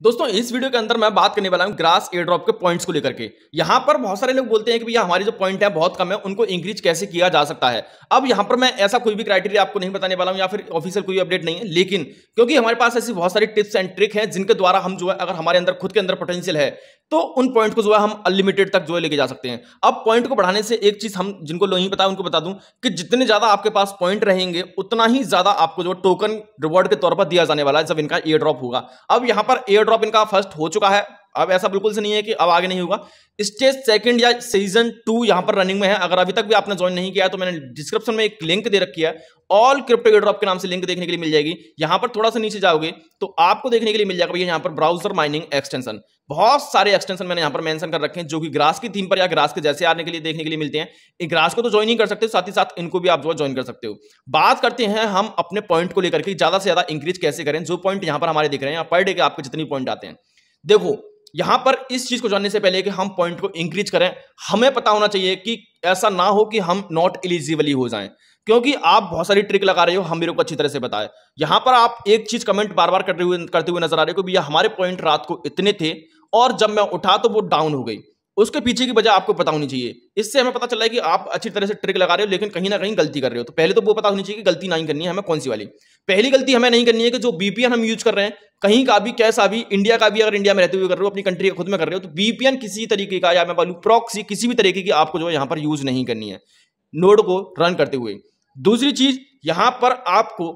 दोस्तों इस वीडियो के अंदर मैं बात करने वाला हूं ग्रास एयर ड्रॉप के पॉइंट्स को लेकर के। यहां पर बहुत सारे लोग बोलते हैं कि भैया हमारे जो पॉइंट है बहुत कम है, उनको इंक्रीज कैसे किया जा सकता है। अब यहां पर मैं ऐसा कोई भी क्राइटेरिया आपको नहीं बताने वाला हूं या फिर ऑफिशियल कोई अपडेट नहीं है, लेकिन क्योंकि हमारे पास ऐसी बहुत सारी टिप्स एंड ट्रिक है जिनके द्वारा हम जो है, अगर हमारे अंदर खुद के अंदर पोटेंशियल है तो उन पॉइंट को जो है हम अनलिमिटेड तक जो है लेके जा सकते हैं। अब पॉइंट को बढ़ाने से एक चीज हम जिनको नहीं पता उनको बता दूं कि जितने ज्यादा आपके पास पॉइंट रहेंगे उतना ही ज्यादा आपको जो टोकन रिवॉर्ड के तौर पर दिया जाने वाला है जब इनका एयर ड्रॉप होगा। अब यहां पर एयर ड्रॉप इनका फर्स्ट हो चुका है, अब ऐसा बिल्कुल से नहीं है कि अब आगे नहीं होगा। स्टेज सेकंड या सीजन 2 यहां पर रनिंग में है। अगर अभी तक भी आपने ज्वाइन नहीं किया है तो मैंने डिस्क्रिप्शन में एक लिंक दे रखी है, ऑल क्रिप्टो एयर ड्रॉप के नाम से लिंक देखने के लिए मिल जाएगी। यहां पर थोड़ा सा नीचे जाओगे तो आपको देखने के लिए मिल जाएगा भैया यहां पर ब्राउजर माइनिंग एक्सटेंशन। बहुत सारे एक्सटेंशन मैंने यहां पर मेंशन कर रखे हैं जो कि ग्रास की थीम पर या ग्रास के जैसे आने के लिए देखने के लिए मिलते हैं। ग्रास को तो ज्वाइन ही कर सकते हो, साथ ही साथ इनको भी आप जो ज्वाइन कर सकते हो। बात करते हैं हम अपने पॉइंट को लेकर के ज्यादा से ज्यादा इंक्रीज कैसे करें। जो पॉइंट यहां पर हमारे दिख रहे हैं पर डे के आपके जितनी पॉइंट आते हैं, देखो यहां पर इस चीज को जानने से पहले कि हम पॉइंट को इंक्रीज करें, हमें पता होना चाहिए कि ऐसा ना हो कि हम नॉट एलिजिबल हो जाएं। क्योंकि आप बहुत सारी ट्रिक लगा रहे हो, हम मेरे को अच्छी तरह से बताए। यहां पर आप एक चीज कमेंट बार बार करते हुए नजर आ रहे हो कि भैया हमारे पॉइंट रात को इतने थे और जब मैं उठा तो वो डाउन हो गई। उसके पीछे की वजह आपको पता होनी चाहिए। इससे हमें पता चला है कि आप अच्छी तरह से ट्रिक लगा रहे हो लेकिन कहीं ना कहीं गलती कर रहे हो। तो पहले तो वो पता होनी चाहिए कि गलती नहीं करनी है हमें, कौन सी वाली। पहली गलती हमें नहीं करनी है कि जो बीपीएन हम यूज कर रहे हैं कहीं का भी कैसा भी, इंडिया का भी, अगर इंडिया में रहते हुए कर रहे हो, अपनी कंट्री खुद में कर रहे हो, तो बीपीएन किसी तरीके का या मैं बोलूं प्रॉक्सी किसी भी तरीके की आपको जो है यहां पर यूज नहीं करनी है नोड को रन करते हुए। दूसरी चीज यहां पर आपको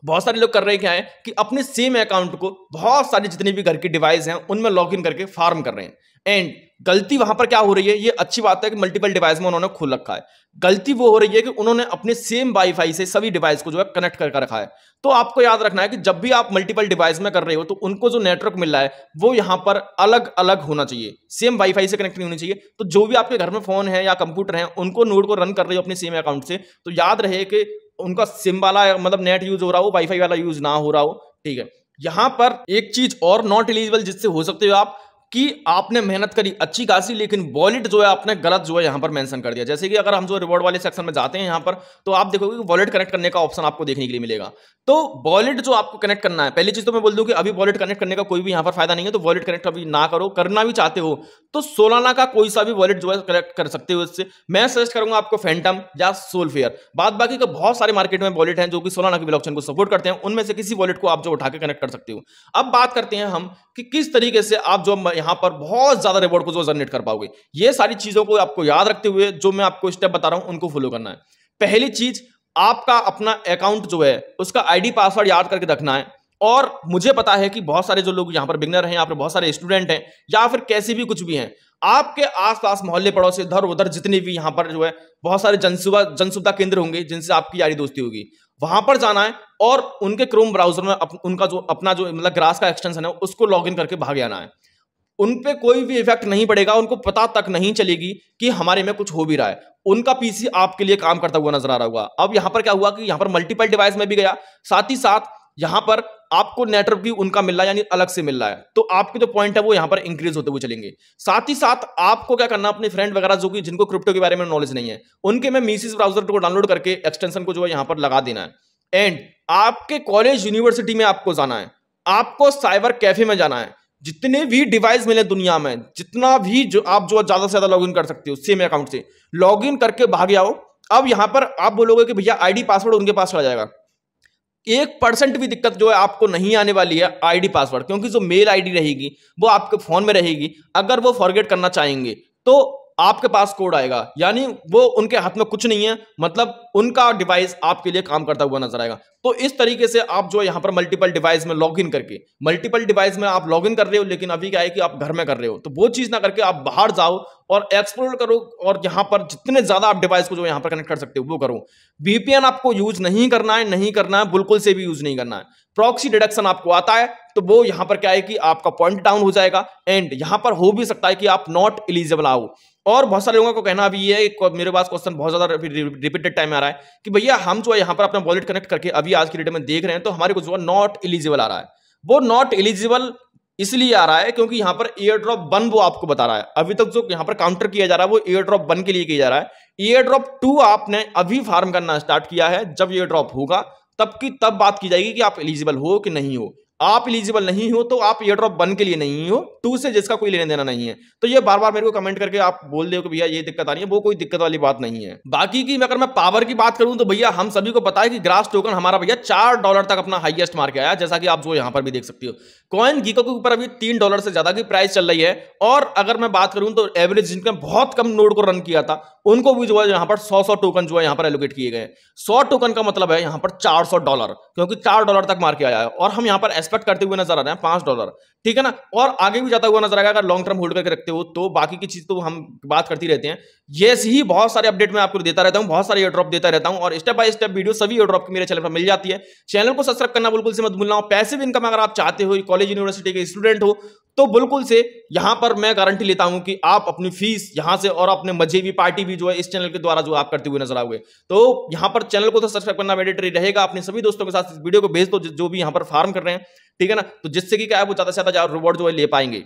बहुत सारे लोग कर रहे हैं क्या है कि अपने सेम अकाउंट को बहुत सारे जितने भी घर के डिवाइस हैं उनमें लॉगिन करके फार्म कर रहे हैं। एंड गलती वहां पर क्या हो रही है, ये अच्छी बात है कि मल्टीपल डिवाइस में उन्होंने खोल रखा है। गलती वो हो रही है कि उन्होंने अपने सेम वाईफाई से सभी डिवाइस को जो है कनेक्ट करके रखा है। तो आपको याद रखना है कि जब भी आप मल्टीपल डिवाइस में कर रहे हो तो उनको जो नेटवर्क मिल रहा है वो यहां पर अलग अलग होना चाहिए, सेम वाईफाई से कनेक्ट नहीं होनी चाहिए। तो जो भी आपके घर में फोन है या कंप्यूटर है उनको नोड को रन कर रहे हो अपने सेम अकाउंट से, तो याद रहे कि उनका सिम वाला मतलब नेट यूज हो रहा हो, वाईफाई वाला यूज ना हो रहा हो। ठीक है, यहां पर एक चीज और नॉट एलिजिबल जिससे हो सकते हो आप कि आपने मेहनत करी अच्छी खासी लेकिन वॉलेट जो है आपने गलत जो है यहां पर मेंशन कर दिया। जैसे कि अगर हम जो रिवॉर्ड वाले सेक्शन में जाते हैं यहां पर तो आप देखोगे कि वॉलेट कनेक्ट करने का ऑप्शन आपको देखने के लिए मिलेगा। तो वॉलेट जो आपको कनेक्ट करना है, पहली चीज तो मैं बोल दूं कि अभी वॉलेट कनेक्ट करने का कोई भी यहां पर फायदा नहीं है, तो वॉलेट कनेक्ट अभी ना करो। करना भी चाहते हो तो सोलाना का कोई सा भी वॉलेट जो है कनेक्ट कर सकते हो। इससे मैं सजेस्ट करूंगा आपको फैंटम या सोलफेयर। बाद बाकी का बहुत सारे मार्केट में वॉलेट हैं जो कि सोलाना की ब्लॉकचेन को सपोर्ट करते हैं, उनमें से किसी वॉलेट को आप जो उठा के कनेक्ट कर सकते हो। अब बात करते हैं हम कि किस तरीके से आप जो यहां पर बहुत ज्यादा रिवॉर्ड को जो जनरेट कर पाओगे। ये सारी चीजों को आपको याद रखते हुए जो मैं आपको स्टेप बता रहा हूं उनको फॉलो करना है। पहली चीज, आपका अपना अकाउंट जो है उसका आईडी पासवर्ड याद करके रखना है। और मुझे पता है कि बहुत सारे जो लोग यहां पर बिगनर हैं, यहाँ पर बहुत सारे स्टूडेंट हैं या फिर कैसे भी कुछ भी हैं, आपके आसपास मोहल्ले पड़ोस इधर उधर जितने भी यहां पर जो है बहुत सारे जनसुविधा केंद्र होंगे जिनसे आपकी यारी दोस्ती होगी, वहां पर जाना है और उनके क्रोम ब्राउजर में उनका जो अपना जो मतलब ग्रास का एक्सटेंशन है उसको लॉगिन करके भाग आना है। उन पे कोई भी इफेक्ट नहीं पड़ेगा, उनको पता तक नहीं चलेगी कि हमारे में कुछ हो भी रहा है। उनका पीसी आपके लिए काम करता हुआ नजर आ रहा होगा। अब यहां पर क्या हुआ कि यहां पर मल्टीपल डिवाइस में भी गया, साथ ही साथ यहां पर आपको नेटवर्क भी उनका मिल रहा है यानी अलग से मिल रहा है, तो आपके जो पॉइंट है वो यहां पर इंक्रीज होते हुए चलेंगे। साथ ही साथ आपको क्या करना, अपने फ्रेंड वगैरह जो कि जिनको क्रिप्टो के बारे में नॉलेज नहीं है उनके में मीसिस ब्राउजर को डाउनलोड करके एक्सटेंशन को जो है यहां पर लगा देना है। एंड आपके कॉलेज यूनिवर्सिटी में आपको जाना है, आपको साइबर कैफे में जाना है, जितने भी डिवाइस मिले दुनिया में, जितना भी जो आप जो ज्यादा से ज्यादा लॉगिन कर सकते हो सेम अकाउंट से लॉगिन करके भाग आओ। अब यहां पर आप बोलोगे कि भैया आईडी पासवर्ड उनके पास चला जाएगा, 1% भी दिक्कत जो है आपको नहीं आने वाली है आईडी पासवर्ड, क्योंकि जो मेल आईडी रहेगी वो आपके फोन में रहेगी। अगर वो फॉरगेट करना चाहेंगे तो आपके पास कोड आएगा, यानी वो उनके हाथ में कुछ नहीं है, मतलब उनका डिवाइस आपके लिए काम करता हुआ नजर आएगा। तो इस तरीके से आप जो यहां पर मल्टीपल डिवाइस में लॉगिन करके, मल्टीपल डिवाइस में आप लॉगिन कर रहे हो लेकिन अभी क्या है कि आप घर में कर रहे हो, तो वो चीज ना करके आप बाहर जाओ और एक्सप्लोर करो और यहां पर जितने ज्यादा आप डिवाइस को जो यहां पर कनेक्ट कर सकते हो वो करो। वीपीएन आपको यूज नहीं करना है, नहीं करना है, बिल्कुल से भी यूज नहीं करना है। प्रॉक्सी डिडक्शन आपको आता है तो वो यहां पर क्या है कि आपका पॉइंट डाउन हो जाएगा एंड यहां पर हो भी सकता है कि आप नॉट एलिजिबल आओ। और बहुत सारे लोगों को कहना अभी ये है, मेरे पास क्वेश्चन बहुत ज्यादा रिपीटेड टाइम आ रहा है कि भैया हम जो है यहाँ पर अपना वॉलेट कनेक्ट करके अभी आज की डेट में देख रहे हैं तो हमारे को जो है नॉट एलिजिबल आ रहा है। वो नॉट एलिजिबल इसलिए आ रहा है क्योंकि यहाँ पर एयर ड्रॉप 1 वो आपको बता रहा है। अभी तक जो यहाँ पर काउंटर किया जा रहा है वो एयर ड्रॉप 1 के लिए किया जा रहा है। एयर ड्रॉप 2 आपने अभी फार्म करना स्टार्ट किया है, जब एयर ड्रॉप होगा तब की तब बात की जाएगी कि आप एलिजिबल हो कि नहीं हो। आप एलिजिबल नहीं हो तो आप एयर ड्रॉप वन के लिए नहीं हो, टू से जिसका कोई लेने देना नहीं है। तो ये बार बार मेरे को कमेंट करके आप बोल दो कि भैया ये दिक्कत आ रही है, वो कोई दिक्कत वाली बात नहीं है। बाकी की अगर मैं पावर की बात करूं तो भैया हम सभी को पता है कि ग्रास टोकन हमारा भैया $4 तक अपना हाईएस्ट मार के आया, जैसा कि आप जो यहां पर भी देख सकते हो। कॉइन गीको के ऊपर अभी $3 से ज्यादा की प्राइस चल रही है। और अगर मैं बात करूं तो एवरेज जिनका बहुत कम नोड को रन किया था उनको भी जो है यहां पर 100 टोकन जो है यहां पर एलोकेट किए गए। 100 टोकन का मतलब है यहां पर $400, क्योंकि $4 तक मार के आया है। और हम यहां पर एक्सपेक्ट करते हुए नजर आ रहे हैं $5, ठीक है ना। और आगे भी जाता हुआ नजर आएगा अगर लॉन्ग टर्म होल्ड करके रखते हो तो। बाकी की चीज तो हम बात करते रहते हैं, ये ही बहुत सारे अपडेट मैं आपको देता रहता हूं, बहुत सारे एयर ड्रॉप देता रहता हूं और स्टेप बाय स्टेप वीडियो सभी एयर ड्रॉप की मेरे चैनल पर मिल जाती है। चैनल को सब्सक्राइब करना बिल्कुल से मत भूलना। पैसिव इनकम अगर आप चाहते हो, कॉलेज यूनिवर्सिटी के स्टूडेंट हो, तो बिल्कुल से यहां पर मैं गारंटी लेता हूं कि आप अपनी फीस यहां से और अपने मजे भी पार्टी भी जो है इस चैनल के द्वारा जो आप करते हुए नजर आओगे। तो यहां पर चैनल को तो सब्सक्राइब करना मैंडेटरी रहेगा। अपने सभी दोस्तों के साथ इस वीडियो को भेज दो जो भी यहां पर फार्म कर रहे हैं, ठीक है ना। तो जिससे कि क्या है वो ज्यादा से ज्यादा रिवॉर्ड जो है ले पाएंगे।